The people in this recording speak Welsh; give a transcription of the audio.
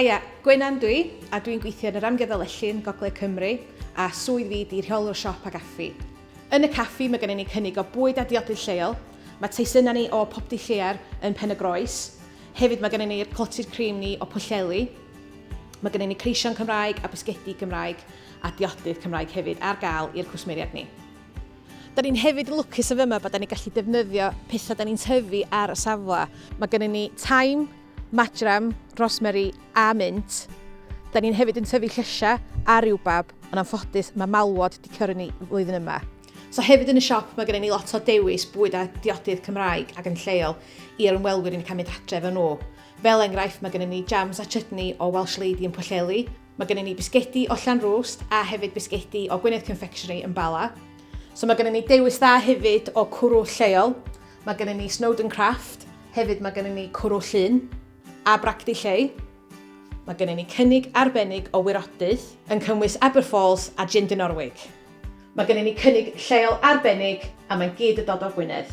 Haia, Gwenan dwi, a dwi'n gweithio yn yr Amgueddfa Lellyn, Gogledd Cymru, a swydd fi di rheolwr siop a gaffi. Yn y caffi mae gennym ni cynnig o bwyd a diodydd lleol, mae teisynau ni o popdy llear yn Pen y Groes, hefyd mae gennym ni'r clotted cream ni o Pwllheli, mae gennym ni creision Cymraeg a bisgedi Cymraeg a diodydd Cymraeg hefyd ar gael i'r cwsmeriad ni. Da ni'n hefyd lwcus o fyma bod da ni'n gallu defnyddio pethau da ni'n tyfu ar y safle. Mae gennym ni thyme, madram, rosemary a mint. Da ni'n hefyd yn tyfu llysiau a rywbab, ond anffodus mae malwod wedi cyrru ni flwyddyn yma. So hefyd yn y siop mae gennym ni lot o dewis bwyd a diodydd Cymraeg ac yn lleol i'r ymwelwyr i'n cael mynd adre efo nhw. Fel enghraifft mae gennym ni jams a chutney o Welsh Lady yn Pwllheli, mae gennym ni bisgedi o Llanrwst a hefyd bisgedi o Gwynedd Confectionery yn Bala. So mae gennym ni dewis dda hefyd o cwrw lleol, mae gennym ni Snowdon Craft, hefyd mae gennym ni cwrw llyn a bragdy lleu. Mae gennym ni cynnig arbennig o wirodydd yn cynnwys Aberfalls a Gin de Norwig. Mae gennym ni cynnig lleol arbennig a mae'n gyd yn dod o Gwynedd.